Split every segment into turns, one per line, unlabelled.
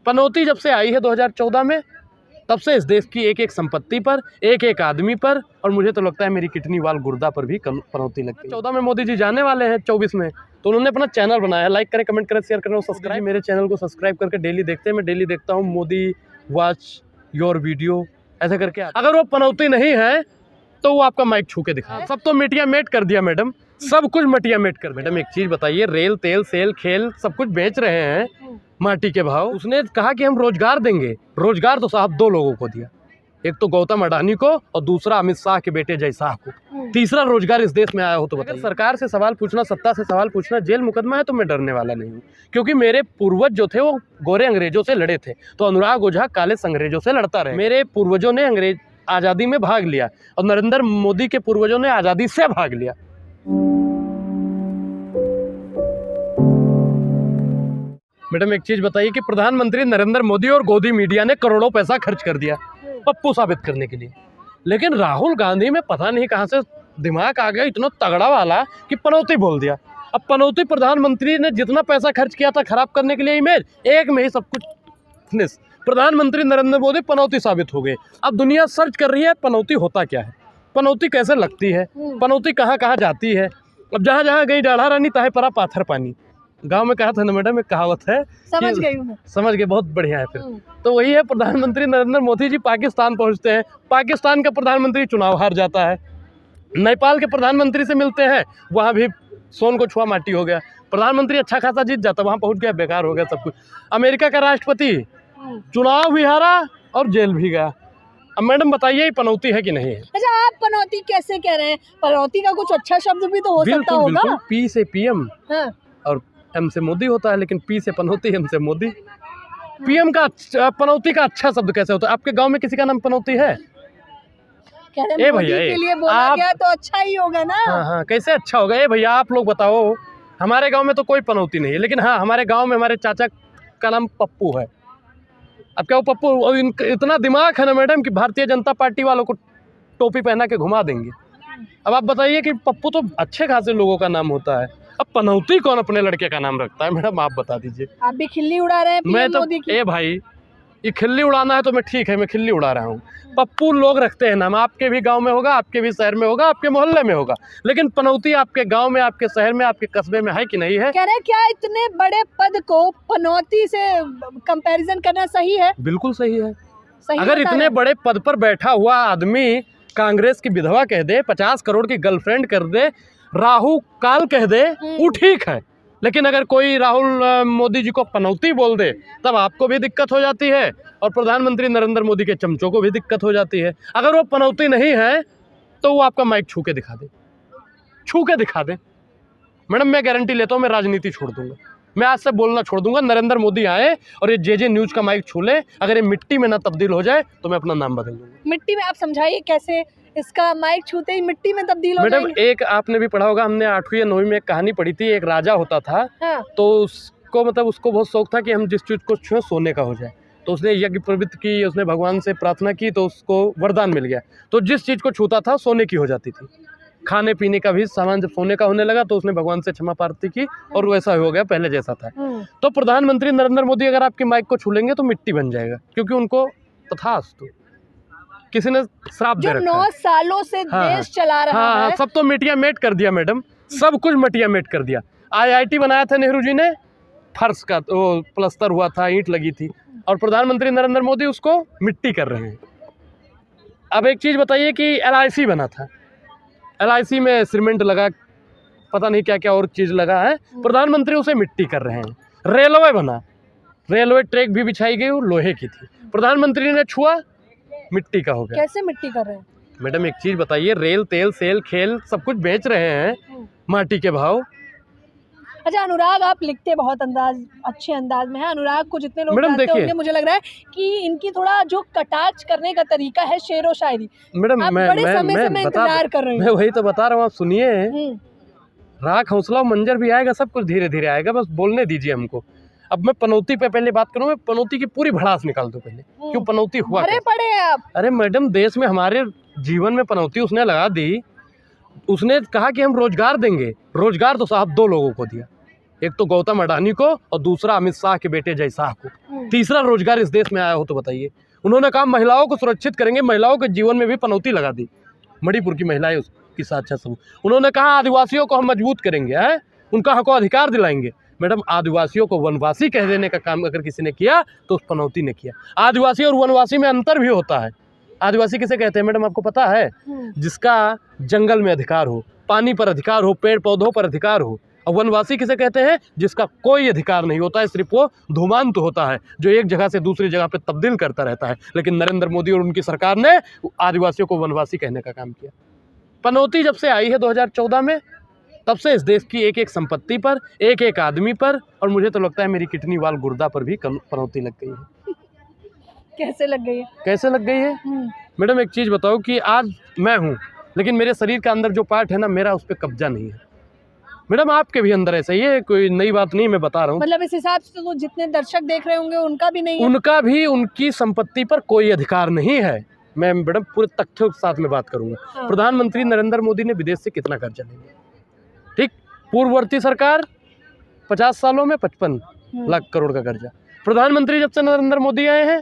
पनौती जब से आई है 2014 में, तब से इस देश की एक एक संपत्ति पर, एक एक आदमी पर, और मुझे तो लगता है मेरी किडनी वाल गुर्दा पर भी पनौती लगती है। 14 में मोदी जी जाने वाले हैं, 24 में, तो उन्होंने अपना चैनल बनाया है। लाइक करें, कमेंट करें, शेयर करें और सब्सक्राइब। मेरे चैनल को सब्सक्राइब करके डेली देखते हैं। मैं डेली देखता हूँ मोदी वॉच योर वीडियो ऐसे करके। अगर वो पनौती नहीं है तो वो आपका माइक छू के दिखाए। सब तो मिटिया मेट कर दिया मैडम, सब कुछ मटिया मेट कर। मैडम एक चीज़ बताइए, रेल, तेल, सेल, खेल सब कुछ बेच रहे हैं माटी के भाव। उसने कहा कि हम रोजगार देंगे, रोजगार तो साहब 2 लोगों को दिया, एक तो गौतम अडानी को और दूसरा अमित शाह के बेटे जय शाह को। तीसरा रोजगार इस देश में आया हो तो बताइए। सरकार से सवाल पूछना, सत्ता से सवाल पूछना जेल मुकदमा है तो मैं डरने वाला नहीं हूँ, क्योंकि मेरे पूर्वज जो थे वो गोरे अंग्रेजों से लड़े थे, तो अनुराग ओझा काले अंग्रेजों से लड़ता रहे। मेरे पूर्वजों ने अंग्रेज आज़ादी में भाग लिया और नरेंद्र मोदी के पूर्वजों ने आज़ादी से भाग लिया। मैडम एक चीज़ बताइए कि प्रधानमंत्री नरेंद्र मोदी और गोदी मीडिया ने करोड़ों पैसा खर्च कर दिया पप्पू साबित करने के लिए, लेकिन राहुल गांधी में पता नहीं कहां से दिमाग आ गया इतना तगड़ा वाला कि पनौती बोल दिया। अब पनौती प्रधानमंत्री ने जितना पैसा खर्च किया था खराब करने के लिए इमेज, एक में ही सब कुछ फिनिश। प्रधानमंत्री नरेंद्र मोदी पनौती साबित हो गए। अब दुनिया सर्च कर रही है पनौती होता क्या है, पनौती कैसे लगती है, पनौती कहाँ कहाँ जाती है। अब जहाँ जहाँ गई डाढ़ा रानी ताहे परा पाथर पानी। गांव में कहा था ना मैडम, एक कहावत है,
समझ गई हूँ।
समझ गए, बहुत बढ़िया है फिर। तो वही है, प्रधानमंत्री नरेंद्र मोदी जी पाकिस्तान पहुंचते हैं, पाकिस्तान का प्रधानमंत्री चुनाव हार जाता है। नेपाल के प्रधानमंत्री से मिलते हैं, वहाँ भी सोन को छुआ माटी हो गया। प्रधानमंत्री अच्छा खासा जीत जाता, वहाँ पहुँच गया बेकार हो गया सब कुछ। अमेरिका का राष्ट्रपति चुनाव भी हारा और जेल भी गया। अब मैडम बताइए ये पनौती है कि नहीं है?
अच्छा, आप पनौती कैसे कह रहे हैं? पनौती का कुछ अच्छा शब्द भी तो हो सकता होगा।
बिल्कुल, पी से पीएम और एम से मोदी होता है, लेकिन पी से पनौती, एम से मोदी। पीएम का पनौती का अच्छा शब्द कैसे होता है? आपके गांव में किसी का नाम पनौती है?
ए भैया, के लिए बोला गया तो अच्छा ही होगा ना।
हाँ, कैसे अच्छा होगा? ए भैया आप लोग बताओ, हमारे गांव में तो कोई पनौती नहीं है, लेकिन हाँ हमारे गांव में हमारे चाचा का नाम पप्पू है। अब क्या वो पप्पू, इतना दिमाग है ना मैडम कि भारतीय जनता पार्टी वालों को टोपी पहना के घुमा देंगे। अब आप बताइए कि पप्पू तो अच्छे खासे लोगों का नाम होता है, अब पनौती कौन अपने लड़के का नाम रखता है? मैडम आप बता दीजिए।
आप भी खिल्ली उड़ा रहे हैं
मैं तो ए भाई, ये खिल्ली उड़ाना है तो मैं ठीक है, मैं खिल्ली उड़ा रहा हूँ। पप्पू लोग रखते हैं नाम, आपके भी गांव में होगा, आपके भी शहर में होगा, आपके मोहल्ले में होगा, लेकिन पनौती आपके गांव में, आपके शहर में, आपके कस्बे में है कि नहीं है?
कह रहे क्या इतने बड़े पद को पनौती से कंपैरिजन करना सही है?
बिल्कुल सही है।
सही
अगर इतने बड़े पद पर बैठा हुआ आदमी कांग्रेस की विधवा कह दे, 50 करोड़ की गर्लफ्रेंड कर दे, राहु काल कह दे, वो ठीक है, लेकिन अगर कोई राहुल मोदी जी को पनौती बोल दे तब आपको भी दिक्कत हो जाती है और प्रधानमंत्री नरेंद्र मोदी के चमचों को भी दिक्कत हो जाती है। अगर वो पनौती नहीं है तो वो आपका माइक छू के दिखा दे, छू के दिखा दे। मैडम मैं गारंटी लेता हूँ, मैं राजनीति छोड़ दूंगा, मैं आज से बोलना छोड़ दूंगा। नरेंद्र मोदी आए और ये जे न्यूज़ का माइक छू ले, अगर ये मिट्टी में ना तब्दील हो जाए तो मैं अपना नाम बदल दूंगा।
मिट्टी में? आप समझाइए कैसे इसका माइक छूते ही मिट्टी में तब्दील हो जाएंगे?
मैडम एक आपने भी पढ़ा होगा, हमने 8वीं या 9वीं में एक कहानी पढ़ी थी। एक राजा होता था, तो उसको मतलब उसको बहुत शौक था कि हम जिस चीज़ को छुए सोने का हो जाए, तो उसने यज्ञ प्रवृत्ति की, उसने भगवान से प्रार्थना की तो उसको वरदान मिल गया। तो जिस चीज़ को छूता था सोने की हो जाती थी। खाने पीने का भी सामान जब सोने का होने लगा तो उसने भगवान से क्षमा प्रार्थना की और वैसा हो गया पहले जैसा था। तो प्रधानमंत्री नरेंद्र मोदी अगर आपके माइक को छू लेंगे तो मिट्टी बन जाएगा, क्योंकि उनको तथास्तु किसी ने श्राप दे रखा है।
9 सालों से देश चला रहा है।
सब तो मिटिया मेट कर दिया मैडम, सब कुछ मटिया मेट कर दिया। IIT बनाया था नेहरू जी ने, फर्श का वो प्लस्तर हुआ था, ईंट लगी थी, और प्रधानमंत्री नरेंद्र मोदी उसको मिट्टी कर रहे हैं। अब एक चीज़ बताइए कि LIC बना था, LIC में सीमेंट लगा, पता नहीं क्या क्या और चीज़ लगा है, प्रधानमंत्री उसे मिट्टी कर रहे हैं। रेलवे बना, रेलवे ट्रैक भी बिछाई गई, वो लोहे की थी, प्रधानमंत्री ने छुआ, मिट्टी का हो गया।
कैसे मिट्टी कर रहे हैं?
मैडम एक चीज़ बताइए, रेल, तेल, सेल, खेल सब कुछ बेच रहे हैं माटी के भाव।
अच्छा अनुराग, आप लिखते बहुत अच्छे अंदाज में है। अनुराग को जितने लोग जानते होंगे, मुझे लग रहा है कि इनकी थोड़ा जो कटाक्ष करने का तरीका है शेरो शायरी।
मैडम
मैं इंतजार कर रही हूँ।
मैं वही तो बता रहा हूँ, आप सुनिए। राख हौसला मंजर भी आएगा, सब कुछ धीरे धीरे आएगा, बस बोलने दीजिए हमको। अब मैं पनौती पे पहले बात करूँ, मैं पनौती की पूरी भड़ास निकाल दूँ पहले, क्यों पनौती हुआ
पड़े हैं आप।
अरे मैडम देश में, हमारे जीवन में पनौती उसने लगा दी। उसने कहा कि हम रोजगार देंगे, रोजगार तो साहब 2 लोगों को दिया, एक तो गौतम अडानी को और दूसरा अमित शाह के बेटे जय शाह को। तीसरा रोजगार इस देश में आया हो तो बताइए। उन्होंने कहा महिलाओं को सुरक्षित करेंगे, महिलाओं के जीवन में भी पनौती लगा दी। मणिपुर की महिलाएं उसकी साक्षा सब। उन्होंने कहा आदिवासियों को हम मजबूत करेंगे, है उनका हक अधिकार दिलाएंगे। मैडम, आदिवासियों को वनवासी कह देने का काम अगर किसी ने किया तो उस पनौती ने किया। आदिवासी और वनवासी में अंतर भी होता है। आदिवासी किसे कहते हैं मैडम, आपको पता है? जिसका जंगल में अधिकार हो, पानी पर अधिकार हो, पेड़ पौधों पर अधिकार हो। और वनवासी किसे कहते हैं? जिसका कोई अधिकार नहीं होता है, सिर्फ वो धूमांत होता है, जो एक जगह से दूसरी जगह पे तब्दील करता रहता है। लेकिन नरेंद्र मोदी और उनकी सरकार ने आदिवासियों को वनवासी कहने का काम किया। पनौती जब से आई है 2014 में, तब से इस देश की एक एक संपत्ति पर, एक एक आदमी पर, और मुझे तो लगता है मेरी किडनी वाल गुर्दा पर भी पनौती लग गई है।
कैसे लग गई है?
कैसे लग गई है मैडम? एक चीज़ बताओ कि आज मैं हूँ, लेकिन मेरे शरीर का अंदर जो पार्ट है ना, मेरा उस पर कब्जा नहीं है। मैडम, आपके भी अंदर ऐसा ही है, कोई नई बात नहीं मैं बता रहा हूँ।
मतलब इस हिसाब से तो जितने दर्शक देख रहे होंगे उनका भी नहीं है? उनका
भी उनकी संपत्ति पर कोई अधिकार नहीं है। मैं मैडम पूरे तथ्यों के साथ में बात करूंगा।
हाँ।
प्रधानमंत्री नरेंद्र मोदी ने विदेश से कितना कर्जा लिया? ठीक, पूर्ववर्ती सरकार 50 सालों में 55 लाख करोड़ का कर्जा। प्रधानमंत्री जब से नरेंद्र मोदी आए हैं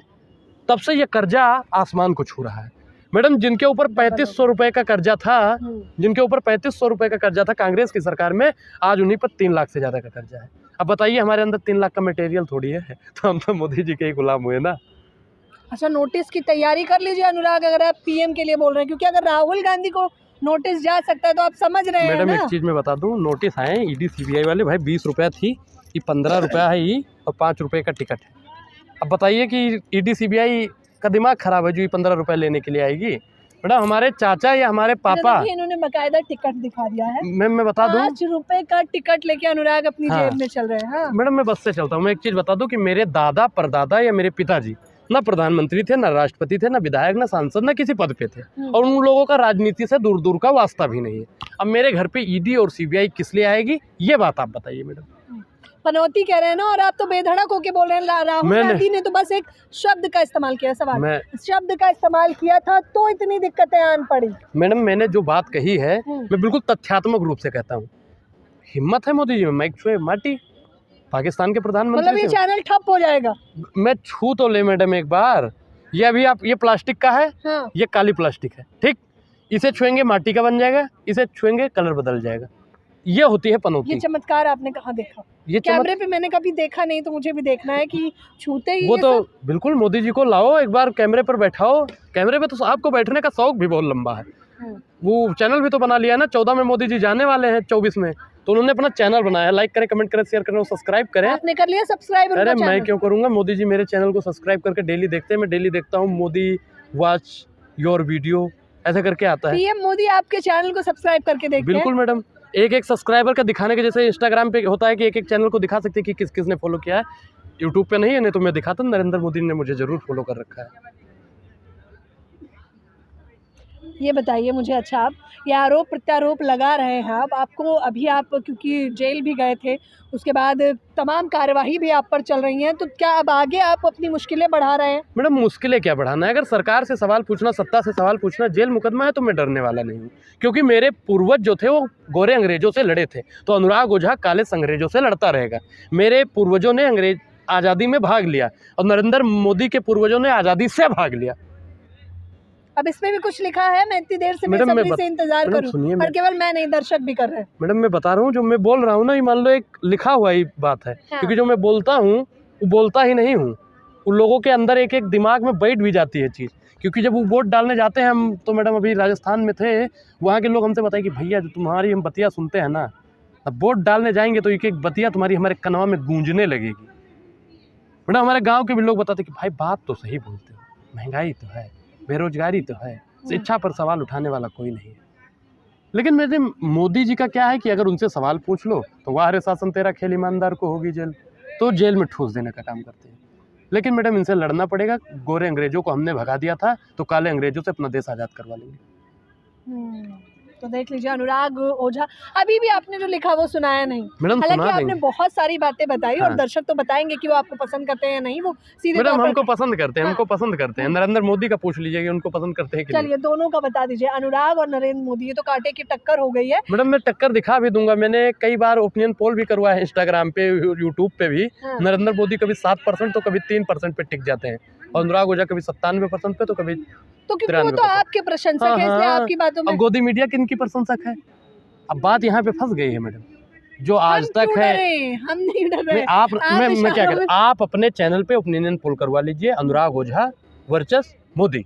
तब से ये कर्जा आसमान को छू रहा है। मैडम, जिनके ऊपर 3500 रुपए का कर्जा था, जिनके ऊपर 3500 रुपए का कर्जा था कांग्रेस की सरकार में, आज उन्हीं पर 3 लाख से ज़्यादा का कर्जा है। अब बताइए, हमारे अंदर 3 लाख का मटेरियल थोड़ी है, तो हम तो मोदी जी के ही गुलाम हुए ना।
अच्छा, नोटिस की तैयारी कर लीजिए अनुराग, अगर आप पीएम के लिए बोल रहे हैं, क्योंकि अगर राहुल गांधी को नोटिस जा सकता है तो आप समझ रहे हैं ना।
मैडम, एक चीज़ मैं बता दूं, नोटिस आए ईडी सीबीआई वाले, भाई 20 रुपया थी, ये 15 रुपया है ये, और 5 रुपये का टिकट है। अब बताइए कि ईडी सीबीआई का दिमाग खराब है जो ये 15 रुपये लेने के लिए आएगी। मैडम, हमारे चाचा या हमारे पापा,
इन्होंने बकायदा टिकट दिखा दिया है।
मैं बता दूं,
5 रुपए का टिकट लेके अनुराग अपनी जेब में चल रहे हैं। हाँ।
मैडम, मैं बस से चलता हूँ। मैं एक चीज़ बता दूं कि मेरे दादा परदादा या मेरे पिताजी ना प्रधानमंत्री थे, ना राष्ट्रपति थे, ना विधायक, ना सांसद, ना किसी पद पे थे, और उन लोगों का राजनीति से दूर दूर का वास्ता भी नहीं है। अब मेरे घर पे ईडी और सीबीआई किस लिए आएगी, ये बात आप बताइए मैडम।
पनौती कह रहे हैं ना, और आप तो बेधड़क होके बोल रहे हैं। राहुल गांधी ने तो बस एक शब्द का इस्तेमाल किया, शब्द का इस्तेमाल किया था तो इतनी दिक्कतें आन पड़ी।
मैडम, मैंने जो बात कही है मैं बिल्कुल तथ्यात्मक रूप से कहता हूँ। हिम्मत है मोदी जी में, माइक छुए माटी, पाकिस्तान के प्रधानमंत्री।
मतलब ये चैनल ठप हो जाएगा।
मैं छू तो ले मैडम एक बार। ये अभी आप, ये प्लास्टिक का है। हाँ। ये काली प्लास्टिक है, ठीक, इसे छुएंगे माटी का बन जाएगा, इसे छुएंगे कलर बदल जाएगा। ये होती है पनौती।
ये चमत्कार आपने कहाँ देखा? ये कैमरे पे मैंने कभी देखा नहीं, तो मुझे भी देखना है कि छूते ही
वो तो बिल्कुल मोदी जी को लाओ एक बार, कैमरे पर बैठाओ। कैमरे पे तो आपको बैठने का शौक भी बहुत लंबा है। वो चैनल भी तो बना लिया ना। 14 में मोदी जी जाने वाले हैं, 24 में, तो उन्होंने अपना चैनल बनाया। लाइक करें, कमेंट करें, शेयर करें और सब्सक्राइब करें।
आपने कर लिया सब्सक्राइब?
अरे मैं क्यों करूंगा, मोदी जी मेरे चैनल को सब्सक्राइब करके डेली देखते हैं। मैं डेली देखता हूँ, मोदी वॉच योर वीडियो ऐसा करके आता है।
पीएम मोदी आपके चैनल को सब्सक्राइब करके देखते हैं?
बिल्कुल मैडम, एक एक सब्सक्राइबर का दिखाने के, जैसे इंस्टाग्राम पे होता है कि एक एक चैनल को दिखा सकते हैं कि किस किस ने फॉलो किया है। यूट्यूब पे नहीं है, नहीं तो मैं दिखाता, नरेंद्र मोदी ने मुझे जरूर फॉलो कर रखा है।
ये बताइए मुझे, अच्छा आप ये आरोप प्रत्यारोप लगा रहे हैं, आपको अभी आप क्योंकि जेल भी गए थे, उसके बाद तमाम कार्यवाही भी आप पर चल रही हैं, तो क्या अब आगे आप अपनी मुश्किलें बढ़ा रहे हैं?
मैडम, मुश्किलें क्या बढ़ाना है? अगर सरकार से सवाल पूछना, सत्ता से सवाल पूछना जेल मुकदमा है तो मैं डरने वाला नहीं हूँ, क्योंकि मेरे पूर्वज जो थे वो गोरे अंग्रेजों से लड़े थे, तो अनुराग ओझा काले अंग्रेजों से लड़ता रहेगा। मेरे पूर्वजों ने अंग्रेज आज़ादी में भाग लिया और नरेंद्र मोदी के पूर्वजों ने आज़ादी से भाग लिया।
अब इसमें भी कुछ लिखा है? मैं इतनी देर से से इंतजार करूं, और केवल मैं नहीं, दर्शक भी कर रहे हैं।
मैडम, मैं बता रहा हूँ, जो मैं बोल रहा हूँ ना, ये मान लो एक लिखा हुआ ही बात है। हाँ। क्योंकि जो मैं बोलता हूँ वो बोलता ही नहीं हूँ, उन लोगों के अंदर एक एक दिमाग में बैठ भी जाती है चीज़। क्योंकि जब वो वोट डालने जाते हैं, हम तो मैडम अभी राजस्थान में थे, वहाँ के लोग हमसे बताए कि भैया जो तुम्हारी हम बतिया सुनते हैं ना, अब वोट डालने जाएंगे तो एक एक बतिया तुम्हारी हमारे कनवा में गूंजने लगेगी। मैडम, हमारे गाँव के भी लोग बताते कि भाई बात तो सही बोलते हो, महंगाई तो है, बेरोजगारी तो है, शिक्षा पर सवाल उठाने वाला कोई नहीं है। लेकिन मेरे मोदी जी का क्या है कि अगर उनसे सवाल पूछ लो तो वाह रे शासन तेरा खेल, ईमानदार को होगी जेल, तो जेल में ठूस देने का काम करते हैं। लेकिन मैडम, इनसे लड़ना पड़ेगा। गोरे अंग्रेजों को हमने भगा दिया था, तो काले अंग्रेजों से अपना देश आज़ाद करवा लेंगे।
तो देख लीजिए अनुराग ओझा, अभी भी आपने जो लिखा वो सुनाया नहीं।
मैडम
हालांकि
सुना
आपने
देंगे
बहुत सारी बातें बताई और
हाँ।
दर्शक तो बताएंगे कि वो आपको पसंद करते हैं या नहीं, वो सीधे
मैडम
तौर पर।
हमको पसंद करते हैं,
हाँ।
हमको पसंद करते हैं। नरेंद्र मोदी का पूछ लीजिए कि उनको पसंद करते हैं कि नहीं।
चलिए दोनों का बता दीजिए, अनुराग और नरेंद्र मोदी, ये तो कांटे की टक्कर हो गई है।
मैडम मैं टक्कर दिखा भी दूंगा, मैंने कई बार ओपिनियन पोल भी करवाया है इंस्टाग्राम पे, यूट्यूब पे भी।
हाँ।
नरेंद्र मोदी कभी 7% तो कभी 3% पे टिक जाते हैं, और अनुराग ओझा कभी 97% पे तो कभी
तो क्योंकि वो तो
93%।
आपके प्रशंसक है, इसलिए आपकी बातों में
अब गोदी मीडिया किनकी प्रशंसक है? अब बात यहाँ पे फंस गई है मैडम, जो आज
हम
तक
क्यों
है।
डरे? हम नहीं डर रहे।
नहीं, आप मैं क्या
इशारों
कर,
में-
आप अपने चैनल पे ओपिनियन पोल करवा लीजिए, अनुराग ओझा वर्सेस मोदी।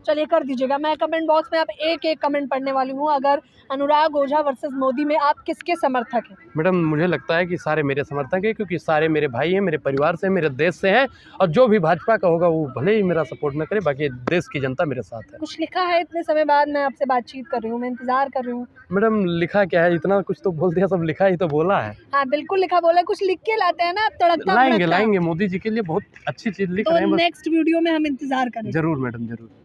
चलिए कर दीजिएगा, मैं कमेंट बॉक्स में आप एक एक कमेंट पढ़ने वाली हूँ। अगर अनुराग ओझा वर्सेस मोदी में आप किसके समर्थक हैं?
मैडम मुझे लगता है कि सारे मेरे समर्थक हैं, क्योंकि सारे मेरे भाई हैं, मेरे परिवार से, मेरे देश से हैं। और जो भी भाजपा का होगा वो भले ही मेरा सपोर्ट न करे, बाकी देश की जनता मेरे साथ है।
कुछ लिखा है इतने समय बाद? मैं आपसे बातचीत कर रही हूँ, मैं इंतजार कर रही हूँ।
मैडम लिखा क्या है, इतना कुछ तो बोल दिया, सब लिखा ही तो बोला है।
हाँ बिल्कुल लिखा बोला है, कुछ लिख के लाते हैं ना आप, तड़कता
लाएंगे
भड़कता।
लाएंगे, मोदी जी के लिए बहुत अच्छी चीज लिख
तो
रहे हैं, बस
नेक्स्ट वीडियो में हम इंतजार करेंगे।
जरूर मैडम जरूर।